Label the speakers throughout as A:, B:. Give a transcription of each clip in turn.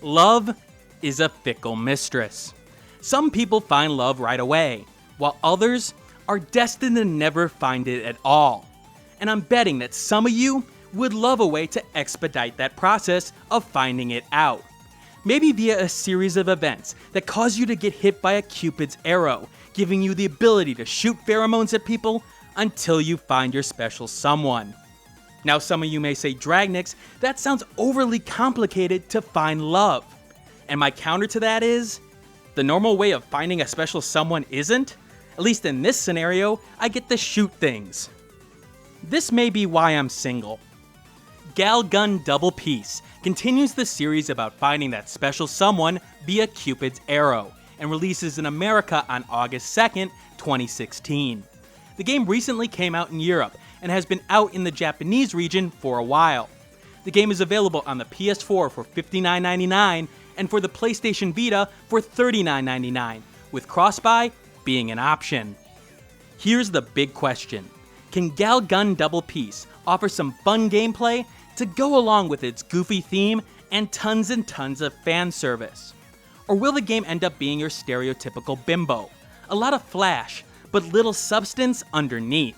A: Love is a fickle mistress. Some people find love right away, while others are destined to never find it at all. And I'm betting that some of you would love a way to expedite that process of finding it out. Maybe via a series of events that cause you to get hit by a Cupid's arrow, giving you the ability to shoot pheromones at people until you find your special someone. Now some of you may say, Dragnix, that sounds overly complicated to find love. And my counter to that is, the normal way of finding a special someone isn't. At least in this scenario, I get to shoot things. This may be why I'm single. Gal Gun Double Peace continues the series about finding that special someone via Cupid's arrow, and releases in America on August 2nd, 2016. The game recently came out in Europe, and has been out in the Japanese region for a while. The game is available on the PS4 for $59.99, and for the PlayStation Vita for $39.99, with cross-buy being an option. Here's the big question. Can Gal Gun Double Peace offer some fun gameplay to go along with its goofy theme and tons of fan service? Or will the game end up being your stereotypical bimbo? A lot of flash, but little substance underneath.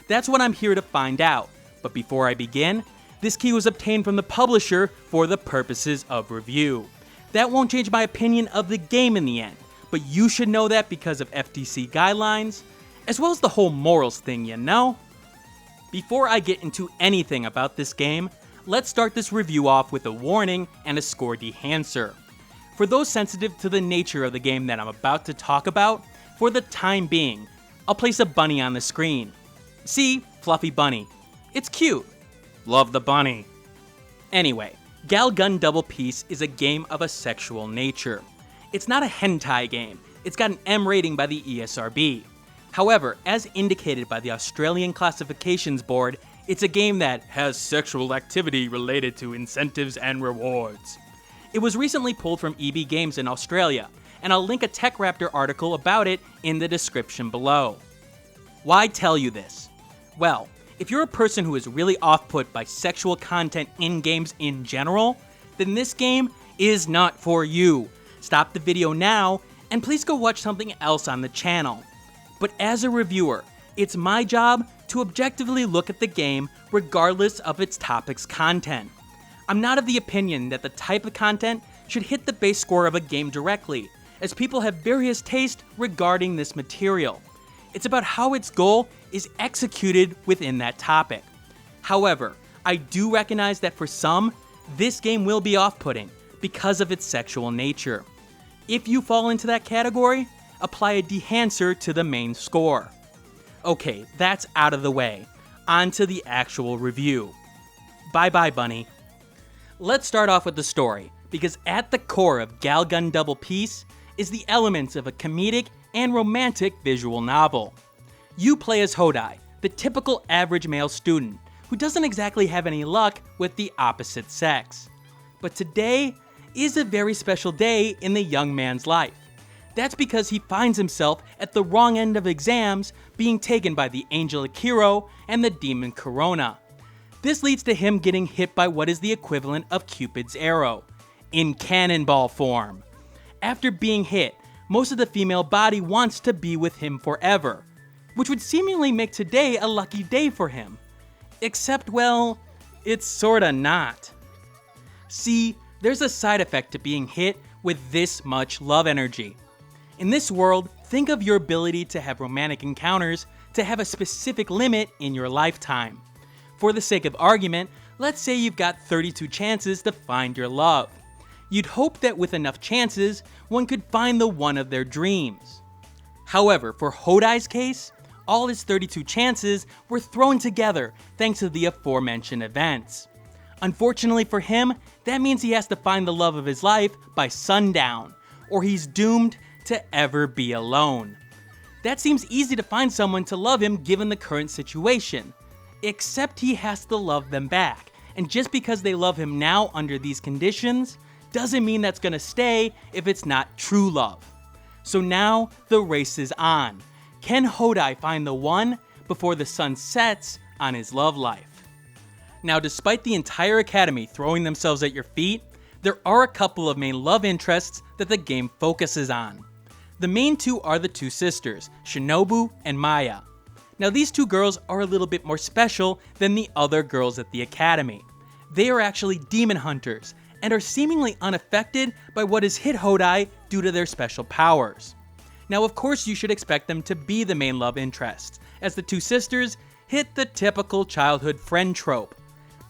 A: That's what I'm here to find out. But before I begin, this key was obtained from the publisher for the purposes of review. That won't change my opinion of the game in the end, but you should know that because of FTC guidelines, as well as the whole morals thing, you know? Before I get into anything about this game, let's start this review off with a warning and a score dehancer. For those sensitive to the nature of the game that I'm about to talk about, for the time being, I'll place a bunny on the screen. See, fluffy bunny. It's cute. Love the bunny. Anyway, Gal Gun Double Peace is a game of a sexual nature. It's not a hentai game. It's got an M rating by the ESRB. However, as indicated by the Australian Classifications Board, it's a game that has sexual activity related to incentives and rewards. It was recently pulled from EB Games in Australia, and I'll link a TechRaptor article about it in the description below. Why tell you this? Well, if you're a person who is really off-put by sexual content in games in general, then this game is not for you. Stop the video now, and please go watch something else on the channel. But as a reviewer, it's my job to objectively look at the game regardless of its topic's content. I'm not of the opinion that the type of content should hit the base score of a game directly, as people have various tastes regarding this material. It's about how its goal is executed within that topic. However, I do recognize that for some, this game will be off-putting because of its sexual nature. If you fall into that category, apply a dehancer to the main score. Okay, that's out of the way. On to the actual review. Bye-bye, bunny. Let's start off with the story, because at the core of Gal Gun Double Peace is the elements of a comedic and romantic visual novel. You play as Hodai, the typical average male student, who doesn't exactly have any luck with the opposite sex. But today is a very special day in the young man's life. That's because he finds himself at the wrong end of exams being taken by the angel Akiro and the demon Corona. This leads to him getting hit by what is the equivalent of Cupid's arrow, in cannonball form. After being hit, most of the female body wants to be with him forever, which would seemingly make today a lucky day for him. Except, well, it's sorta not. See, there's a side effect to being hit with this much love energy. In this world, think of your ability to have romantic encounters to have a specific limit in your lifetime. For the sake of argument, let's say you've got 32 chances to find your love. You'd hope that with enough chances, one could find the one of their dreams. However, for Hodai's case, all his 32 chances were thrown together thanks to the aforementioned events. Unfortunately for him, that means he has to find the love of his life by sundown, or he's doomed to ever be alone. That seems easy to find someone to love him given the current situation, except he has to love them back, and just because they love him now under these conditions, doesn't mean that's gonna stay if it's not true love. So now, the race is on. Can Hodai find the one before the sun sets on his love life? Now, despite the entire academy throwing themselves at your feet, there are a couple of main love interests that the game focuses on. The main two are the two sisters, Shinobu and Maya. Now these two girls are a little bit more special than the other girls at the academy. They are actually demon hunters, and are seemingly unaffected by what has hit Hodai due to their special powers. Now of course you should expect them to be the main love interests, as the two sisters hit the typical childhood friend trope.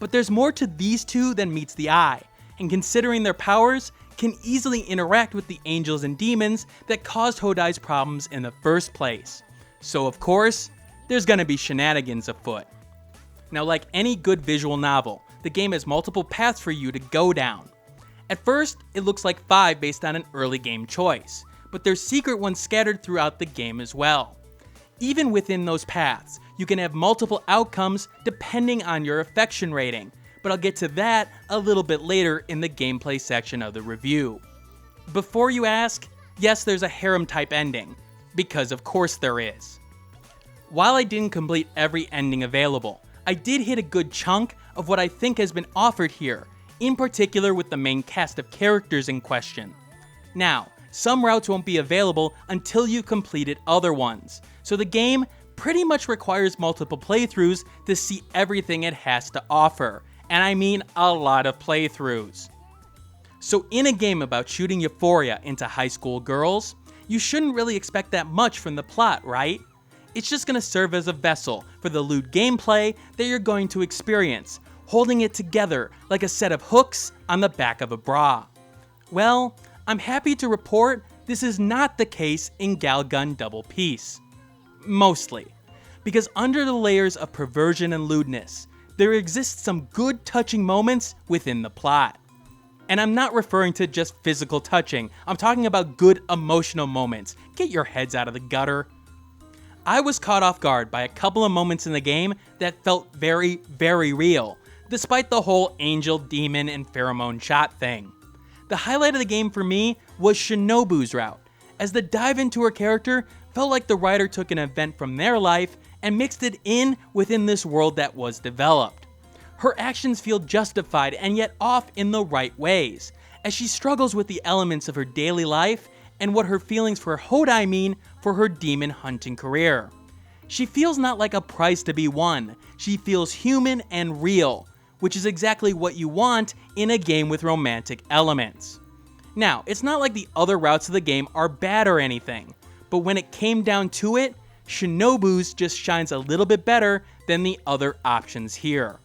A: But there's more to these two than meets the eye, and considering their powers, can easily interact with the angels and demons that caused Hodai's problems in the first place. So of course, there's gonna be shenanigans afoot. Now like any good visual novel, the game has multiple paths for you to go down. At first, it looks like 5 based on an early game choice, but there's secret ones scattered throughout the game as well. Even within those paths, you can have multiple outcomes depending on your affection rating, but I'll get to that a little bit later in the gameplay section of the review. Before you ask, yes, there's a harem type ending, because of course there is. While I didn't complete every ending available, I did hit a good chunk of what I think has been offered here, in particular with the main cast of characters in question. Now, some routes won't be available until you completed other ones, so the game pretty much requires multiple playthroughs to see everything it has to offer, and I mean a lot of playthroughs. So in a game about shooting euphoria into high school girls, you shouldn't really expect that much from the plot, right? It's just gonna serve as a vessel for the lewd gameplay that you're going to experience, holding it together like a set of hooks on the back of a bra. Well, I'm happy to report this is not the case in Galgun Double Peace. Mostly. Because under the layers of perversion and lewdness, there exists some good touching moments within the plot. And I'm not referring to just physical touching, I'm talking about good emotional moments. Get your heads out of the gutter. I was caught off guard by a couple of moments in the game that felt very, very real, despite the whole angel, demon, and pheromone shot thing. The highlight of the game for me was Shinobu's route, as the dive into her character felt like the writer took an event from their life and mixed it in within this world that was developed. Her actions feel justified and yet off in the right ways, as she struggles with the elements of her daily life and what her feelings for Hodai mean for her demon hunting career. She feels not like a prize to be won, she feels human and real, which is exactly what you want in a game with romantic elements. Now, it's not like the other routes of the game are bad or anything, but when it came down to it, Shinobu's just shines a little bit better than the other options here.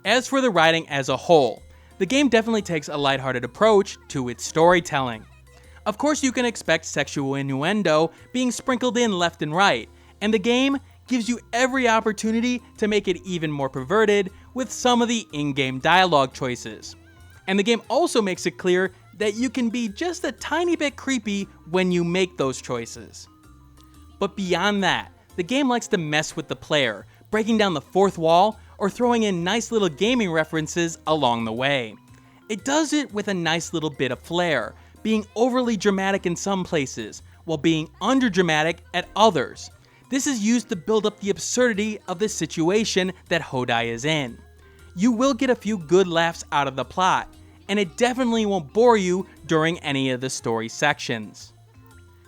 A: As for the writing as a whole, the game definitely takes a lighthearted approach to its storytelling. Of course you can expect sexual innuendo being sprinkled in left and right, and the game gives you every opportunity to make it even more perverted with some of the in-game dialogue choices. And the game also makes it clear that you can be just a tiny bit creepy when you make those choices. But beyond that, the game likes to mess with the player, breaking down the fourth wall or throwing in nice little gaming references along the way. It does it with a nice little bit of flair, being overly dramatic in some places, while being underdramatic at others. This is used to build up the absurdity of the situation that Hodai is in. You will get a few good laughs out of the plot, and it definitely won't bore you during any of the story sections.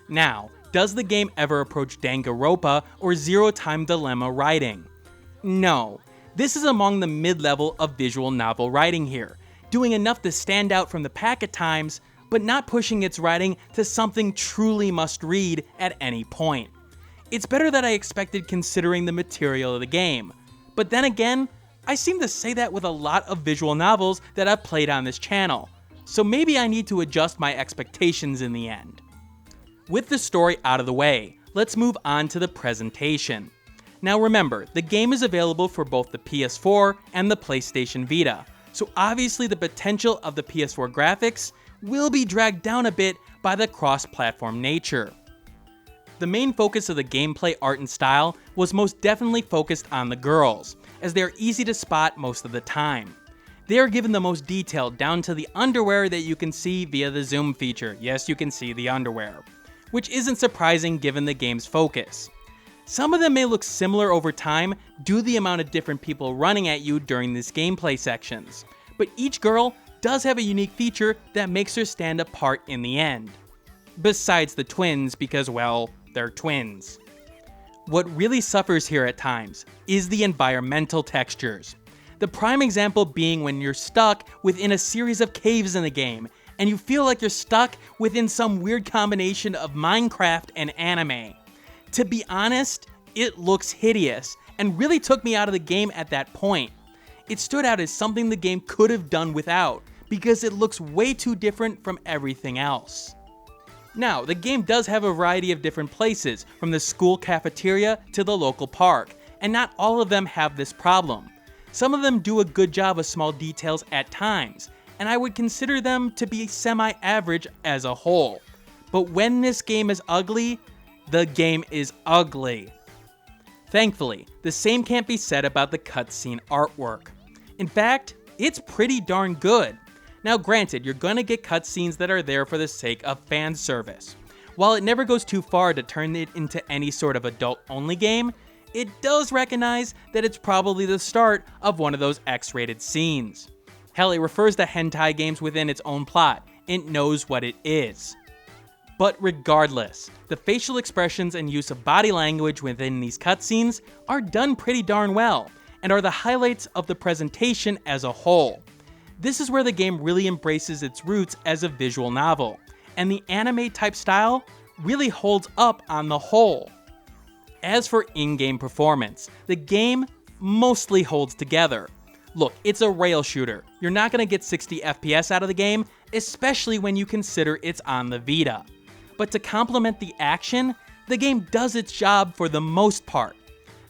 A: Now, does the game ever approach Danganronpa or Zero Time Dilemma writing? No. This is among the mid-level of visual novel writing here, doing enough to stand out from the pack at times, but not pushing its writing to something truly must-read at any point. It's better than I expected considering the material of the game, but then again, I seem to say that with a lot of visual novels that I've played on this channel, so maybe I need to adjust my expectations in the end. With the story out of the way, let's move on to the presentation. Now remember, the game is available for both the PS4 and the PlayStation Vita, so obviously the potential of the PS4 graphics will be dragged down a bit by the cross-platform nature. The main focus of the gameplay art and style was most definitely focused on the girls, as they are easy to spot most of the time. They are given the most detail down to the underwear that you can see via the zoom feature. Yes, you can see the underwear, which isn't surprising given the game's focus. Some of them may look similar over time due to the amount of different people running at you during these gameplay sections, but each girl does have a unique feature that makes her stand apart in the end. Besides the twins, because, well, they're twins. What really suffers here at times is the environmental textures. The prime example being when you're stuck within a series of caves in the game, and you feel like you're stuck within some weird combination of Minecraft and anime. To be honest, it looks hideous, and really took me out of the game at that point. It stood out as something the game could have done without, because it looks way too different from everything else. Now, the game does have a variety of different places, from the school cafeteria to the local park, and not all of them have this problem. Some of them do a good job of small details at times, and I would consider them to be semi-average as a whole. But when this game is ugly, the game is ugly. Thankfully, the same can't be said about the cutscene artwork. In fact, it's pretty darn good. Now granted, you're gonna get cutscenes that are there for the sake of fan service. While it never goes too far to turn it into any sort of adult-only game, it does recognize that it's probably the start of one of those X-rated scenes. Hell, it refers to hentai games within its own plot. It knows what it is. But regardless, the facial expressions and use of body language within these cutscenes are done pretty darn well, and are the highlights of the presentation as a whole. This is where the game really embraces its roots as a visual novel, and the anime-type style really holds up on the whole. As for in-game performance, the game mostly holds together. Look, it's a rail shooter. You're not gonna get 60 FPS out of the game, especially when you consider it's on the Vita. But to complement the action, the game does its job for the most part.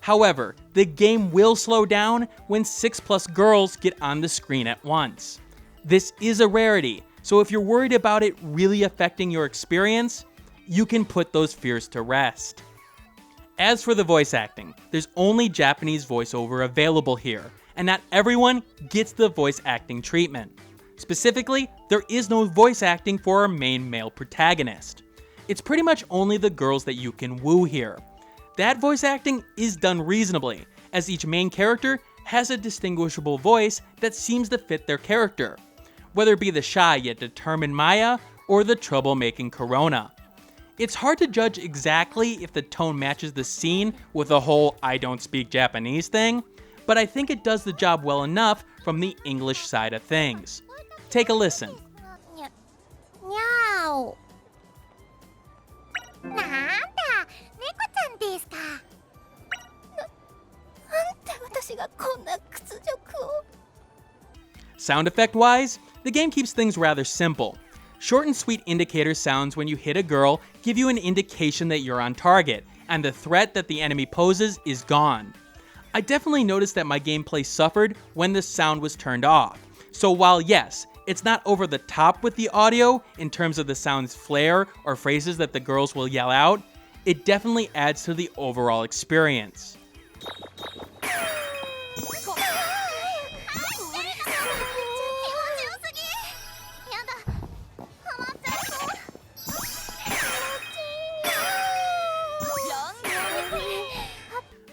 A: However, the game will slow down when 6+ girls get on the screen at once. This is a rarity, so if you're worried about it really affecting your experience, you can put those fears to rest. As for the voice acting, there's only Japanese voiceover available here, and not everyone gets the voice acting treatment. Specifically, there is no voice acting for our main male protagonist. It's pretty much only the girls that you can woo here. That voice acting is done reasonably, as each main character has a distinguishable voice that seems to fit their character, whether it be the shy yet determined Maya or the troublemaking Corona. It's hard to judge exactly if the tone matches the scene with the whole I don't speak Japanese thing, but I think it does the job well enough from the English side of things. Take a listen.
B: にゃお。なんだ、猫ちゃんですか。なんで私がこんな屈辱を。
A: Sound effect wise, the game keeps things rather simple. Short and sweet indicator sounds when you hit a girl give you an indication that you're on target, and the threat that the enemy poses is gone. I definitely noticed that my gameplay suffered when the sound was turned off. So while yes, it's not over the top with the audio in terms of the sound's flair or phrases that the girls will yell out, it definitely adds to the overall experience.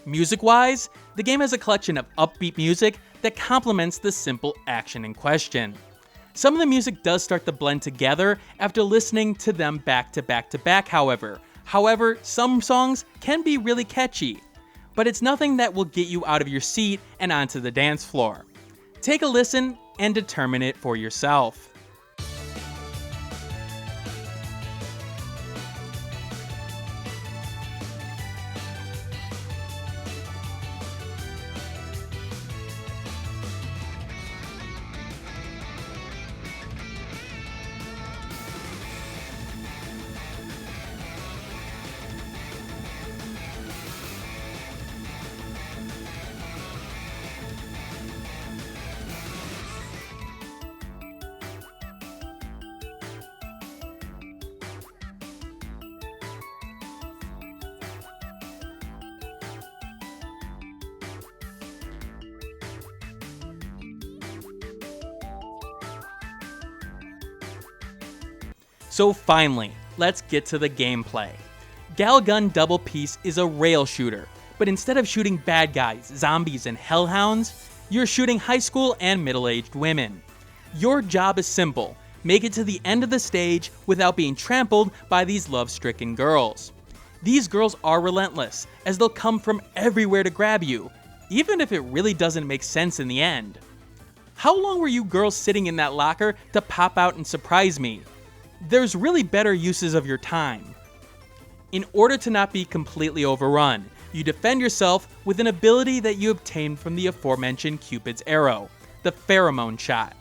A: Music-wise, the game has a collection of upbeat music that complements the simple action in question. Some of the music does start to blend together after listening to them back to back to back, however. However, some songs can be really catchy, but it's nothing that will get you out of your seat and onto the dance floor. Take a listen and determine it for yourself. So finally, let's get to the gameplay. Galgun Double Peace is a rail shooter, but instead of shooting bad guys, zombies, and hellhounds, you're shooting high school and middle-aged women. Your job is simple: make it to the end of the stage without being trampled by these love-stricken girls. These girls are relentless, as they'll come from everywhere to grab you, even if it really doesn't make sense in the end. How long were you girls sitting in that locker to pop out and surprise me? There's really better uses of your time. In order to not be completely overrun, you defend yourself with an ability that you obtained from the aforementioned Cupid's arrow, the Pheromone Shot.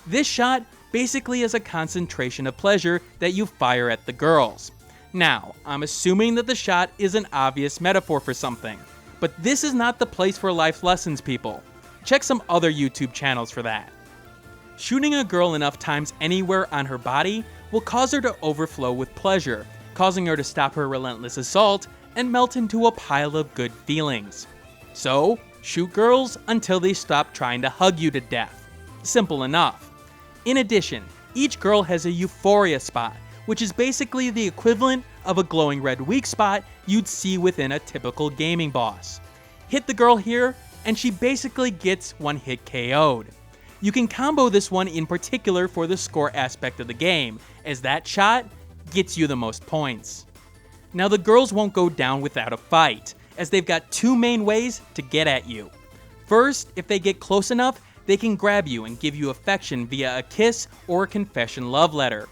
A: This shot basically is a concentration of pleasure that you fire at the girls. Now, I'm assuming that the shot is an obvious metaphor for something, but this is not the place for life lessons, people. Check some other YouTube channels for that. Shooting a girl enough times anywhere on her body will cause her to overflow with pleasure, causing her to stop her relentless assault and melt into a pile of good feelings. So, shoot girls until they stop trying to hug you to death. Simple enough. In addition, each girl has a euphoria spot, which is basically the equivalent of a glowing red weak spot you'd see within a typical gaming boss. Hit the girl here, and she basically gets one hit KO'd. You can combo this one in particular for the score aspect of the game, as that shot gets you the most points. Now the girls won't go down without a fight, as they've got two main ways to get at you. First, if they get close enough, they can grab you and give you affection via a kiss or a confession love letter.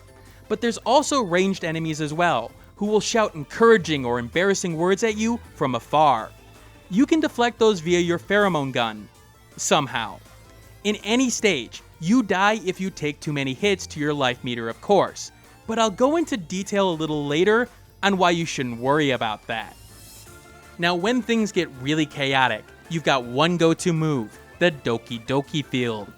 A: But there's also ranged enemies as well, who will shout encouraging or embarrassing words at you from afar. You can deflect those via your pheromone gun, somehow. In any stage, you die if you take too many hits to your life meter, of course, but I'll go into detail a little later on why you shouldn't worry about that. Now, when things get really chaotic, you've got one go-to move, the Doki Doki field.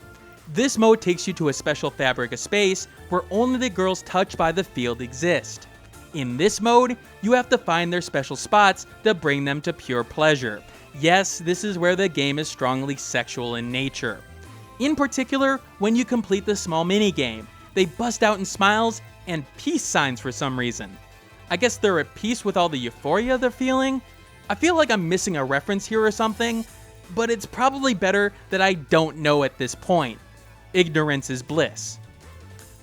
A: This mode takes you to a special fabric of space where only the girls touched by the field exist. In this mode, you have to find their special spots to bring them to pure pleasure. Yes, this is where the game is strongly sexual in nature. In particular, when you complete the small mini-game, they bust out in smiles and peace signs for some reason. I guess they're at peace with all the euphoria they're feeling? I feel like I'm missing a reference here or something, but it's probably better that I don't know at this point. Ignorance is bliss.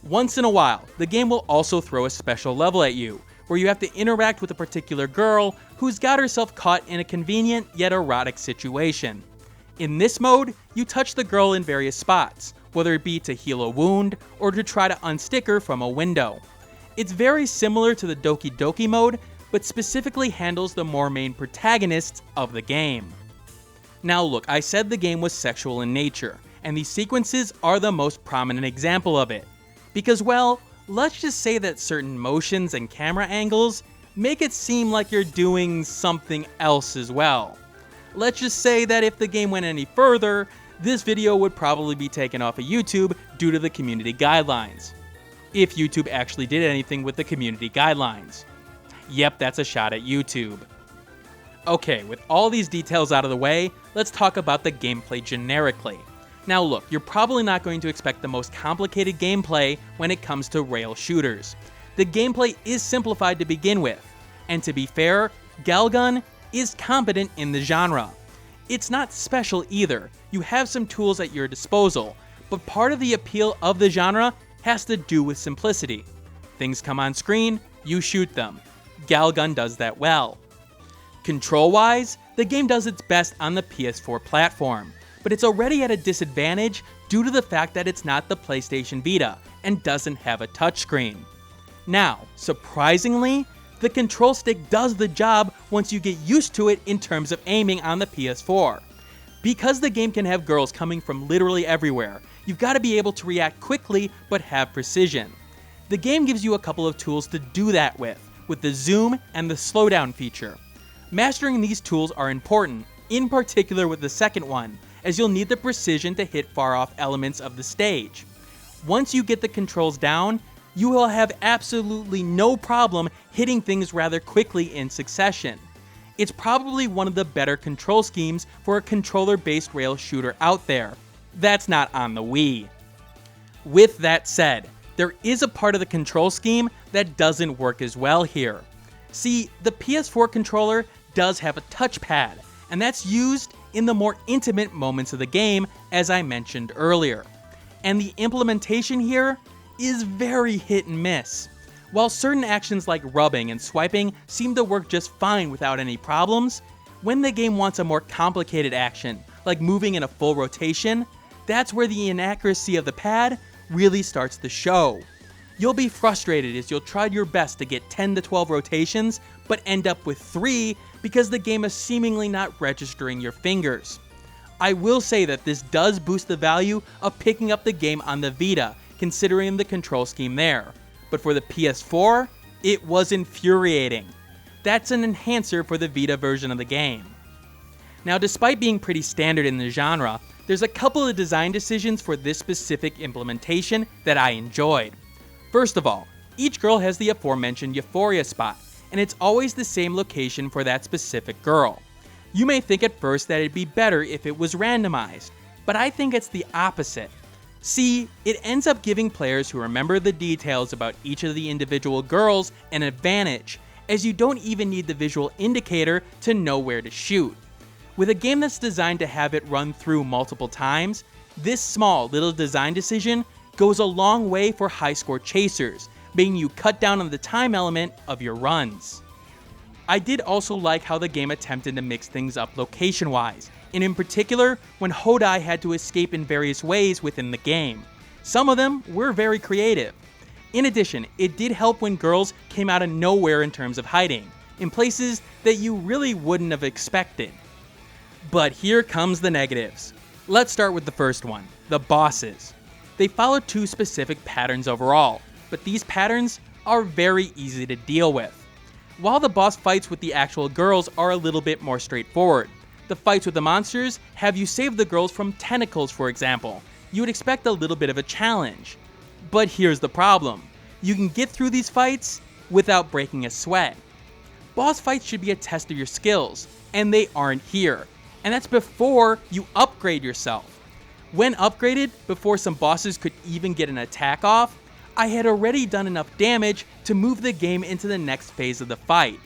A: Once in a while, the game will also throw a special level at you, where you have to interact with a particular girl who's got herself caught in a convenient yet erotic situation. In this mode, you touch the girl in various spots, whether it be to heal a wound or to try to unstick her from a window. It's very similar to the Doki Doki mode, but specifically handles the more main protagonists of the game. Now look, I said the game was sexual in nature, and these sequences are the most prominent example of it. Because, well, let's just say that certain motions and camera angles make it seem like you're doing something else as well. Let's just say that if the game went any further, this video would probably be taken off of YouTube due to the community guidelines. If YouTube actually did anything with the community guidelines. Yep, that's a shot at YouTube. Okay, with all these details out of the way, let's talk about the gameplay generically. Now look, you're probably not going to expect the most complicated gameplay when it comes to rail shooters. The gameplay is simplified to begin with, and to be fair, Galgun is competent in the genre. It's not special either, you have some tools at your disposal, but part of the appeal of the genre has to do with simplicity. Things come on screen, you shoot them. Galgun does that well. Control-wise, the game does its best on the PS4 platform, but it's already at a disadvantage due to the fact that it's not the PlayStation Vita and doesn't have a touchscreen. Now, surprisingly, the control stick does the job once you get used to it in terms of aiming on the PS4. Because the game can have girls coming from literally everywhere, you've got to be able to react quickly but have precision. The game gives you a couple of tools to do that with the zoom and the slowdown feature. Mastering these tools are important, in particular with the second one, as you'll need the precision to hit far off elements of the stage. Once you get the controls down, you will have absolutely no problem hitting things rather quickly in succession. It's probably one of the better control schemes for a controller-based rail shooter out there. That's not on the Wii. With that said, there is a part of the control scheme that doesn't work as well here. See, the PS4 controller does have a touchpad, and that's used in the more intimate moments of the game, as I mentioned earlier. and the implementation here is very hit and miss. While certain actions like rubbing and swiping seem to work just fine without any problems, when the game wants a more complicated action, like moving in a full rotation, that's where the inaccuracy of the pad really starts to show. You'll be frustrated as you'll try your best to get 10 to 12 rotations, but end up with 3 because the game is seemingly not registering your fingers. I will say that this does boost the value of picking up the game on the Vita, considering the control scheme there. But for the PS4, it was infuriating. That's an enhancer for the Vita version of the game. Now, despite being pretty standard in the genre, there's a couple of design decisions for this specific implementation that I enjoyed. First of all, each girl has the aforementioned Euphoria spot, and it's always the same location for that specific girl. You may think at first that it'd be better if it was randomized, but I think it's the opposite. See, it ends up giving players who remember the details about each of the individual girls an advantage, as you don't even need the visual indicator to know where to shoot. With a game that's designed to have it run through multiple times, this small little design decision goes a long way for high score chasers, making you cut down on the time element of your runs. I did also like how the game attempted to mix things up location-wise, and in particular, when Hodai had to escape in various ways within the game. Some of them were very creative. In addition, it did help when girls came out of nowhere in terms of hiding, in places that you really wouldn't have expected. But here comes the negatives. Let's start with the first one, the bosses. They follow 2 specific patterns overall, but these patterns are very easy to deal with. While the boss fights with the actual girls are a little bit more straightforward, the fights with the monsters have you save the girls from tentacles, for example. You would expect a little bit of a challenge. But here's the problem. You can get through these fights without breaking a sweat. Boss fights should be a test of your skills, and they aren't here. And that's before you upgrade yourself. When upgraded, before some bosses could even get an attack off, I had already done enough damage to move the game into the next phase of the fight.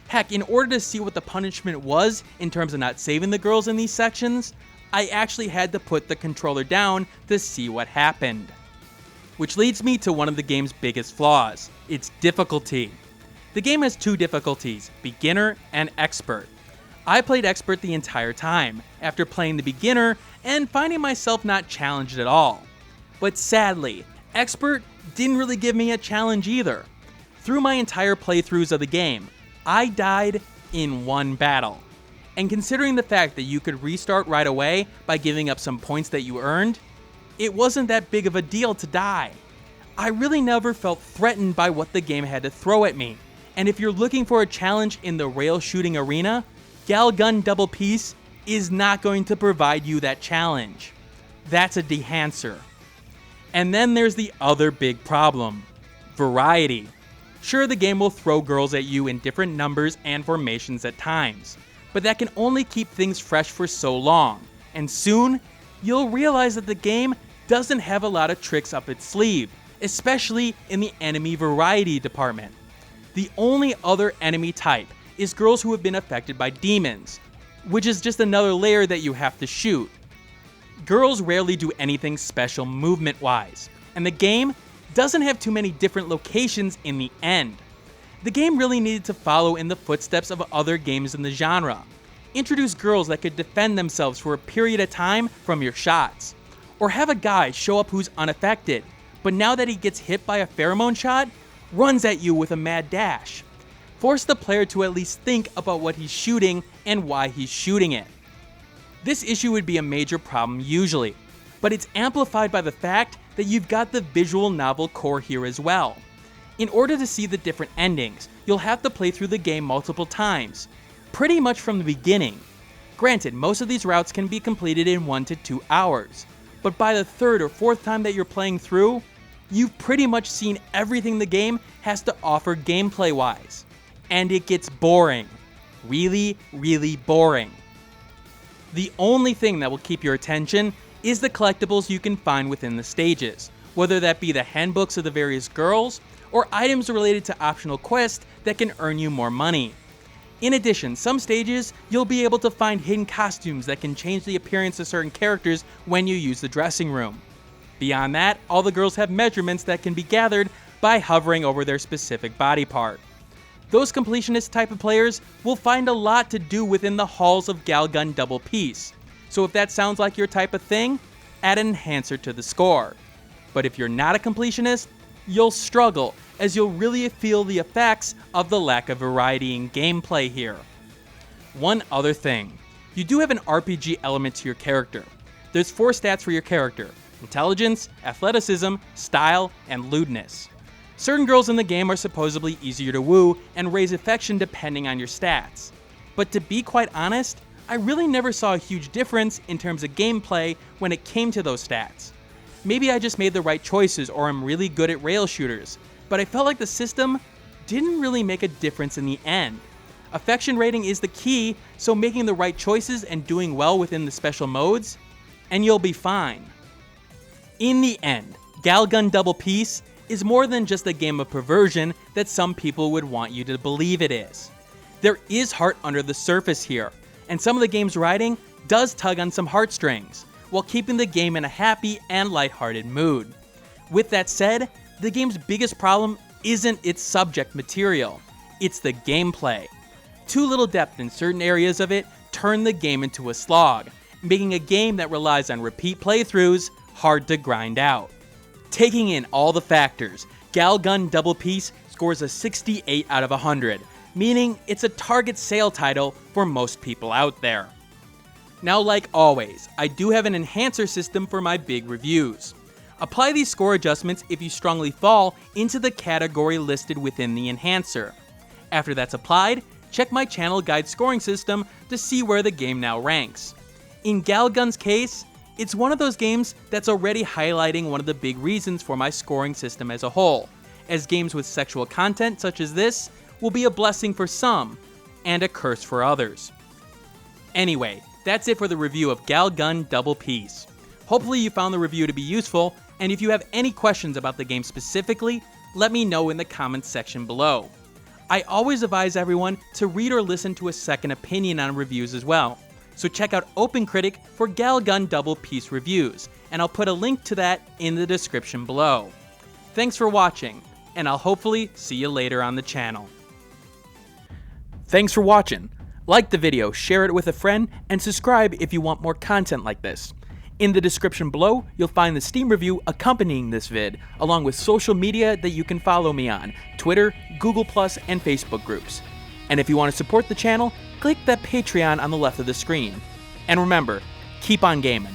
A: Heck, in order to see what the punishment was in terms of not saving the girls in these sections, I actually had to put the controller down to see what happened. Which leads me to one of the game's biggest flaws, its difficulty. The game has 2 difficulties, beginner and expert. I played expert the entire time, after playing the beginner and finding myself not challenged at all. But sadly, expert didn't really give me a challenge either. Through my entire playthroughs of the game, I died in 1 battle. And considering the fact that you could restart right away by giving up some points that you earned, it wasn't that big of a deal to die. I really never felt threatened by what the game had to throw at me. And if you're looking for a challenge in the rail shooting arena, Galgun Double Piece is not going to provide you that challenge. That's a dehancer. And then there's the other big problem, variety. Sure, the game will throw girls at you in different numbers and formations at times, but that can only keep things fresh for so long, and soon, you'll realize that the game doesn't have a lot of tricks up its sleeve, especially in the enemy variety department. The only other enemy type is girls who have been affected by demons, which is just another layer that you have to shoot. Girls rarely do anything special movement-wise, and the game doesn't have too many different locations in the end. The game really needed to follow in the footsteps of other games in the genre. Introduce girls that could defend themselves for a period of time from your shots. Or have a guy show up who's unaffected, but now that he gets hit by a Pheromone Shot, runs at you with a mad dash. Force the player to at least think about what he's shooting and why he's shooting it. This issue would be a major problem usually, but it's amplified by the fact that you've got the visual novel core here as well. In order to see the different endings, you'll have to play through the game multiple times, pretty much from the beginning. Granted, most of these routes can be completed in 1 to 2 hours, but by the 3rd or 4th time that you're playing through, you've pretty much seen everything the game has to offer gameplay-wise. And it gets boring. Really, really boring. The only thing that will keep your attention is the collectibles you can find within the stages, whether that be the handbooks of the various girls, or items related to optional quests that can earn you more money. In addition, some stages, you'll be able to find hidden costumes that can change the appearance of certain characters when you use the dressing room. Beyond that, all the girls have measurements that can be gathered by hovering over their specific body part. Those completionist type of players will find a lot to do within the halls of Galgun Double Peace, so if that sounds like your type of thing, add an enhancer to the score. But if you're not a completionist, you'll struggle, as you'll really feel the effects of the lack of variety in gameplay here. One other thing, you do have an RPG element to your character. There's 4 stats for your character: intelligence, athleticism, style, and lewdness. Certain girls in the game are supposedly easier to woo and raise affection depending on your stats. But to be quite honest, I really never saw a huge difference in terms of gameplay when it came to those stats. Maybe I just made the right choices or I'm really good at rail shooters, but I felt like the system didn't really make a difference in the end. Affection rating is the key, so making the right choices and doing well within the special modes, and you'll be fine. In the end, Galgun Double Peace is more than just a game of perversion that some people would want you to believe it is. There is heart under the surface here, and some of the game's writing does tug on some heartstrings, while keeping the game in a happy and lighthearted mood. With that said, the game's biggest problem isn't its subject material, it's the gameplay. Too little depth in certain areas of it turn the game into a slog, making a game that relies on repeat playthroughs hard to grind out. Taking in all the factors, Galgun Double Peace scores a 68 out of 100, meaning it's a target sale title for most people out there. Now, like always, I do have an enhancer system for my big reviews. Apply these score adjustments if you strongly fall into the category listed within the enhancer. After that's applied, check my channel guide scoring system to see where the game now ranks. In Galgun's case, it's one of those games that's already highlighting one of the big reasons for my scoring system as a whole, as games with sexual content such as this will be a blessing for some, and a curse for others. Anyway, that's it for the review of Galgun Double Peace. Hopefully you found the review to be useful, and if you have any questions about the game specifically, let me know in the comments section below. I always advise everyone to read or listen to a second opinion on reviews as well, so check out OpenCritic for Galgun Double Peace reviews, and I'll put a link to that in the description below. Thanks for watching, and I'll hopefully see you later on the channel. Thanks for watching. Like the video, share it with a friend, and subscribe if you want more content like this. In the description below, you'll find the Steam review accompanying this vid, along with social media that you can follow me on, Twitter, Google+, and Facebook groups. And if you want to support the channel, click that Patreon on the left of the screen. And remember, keep on gaming.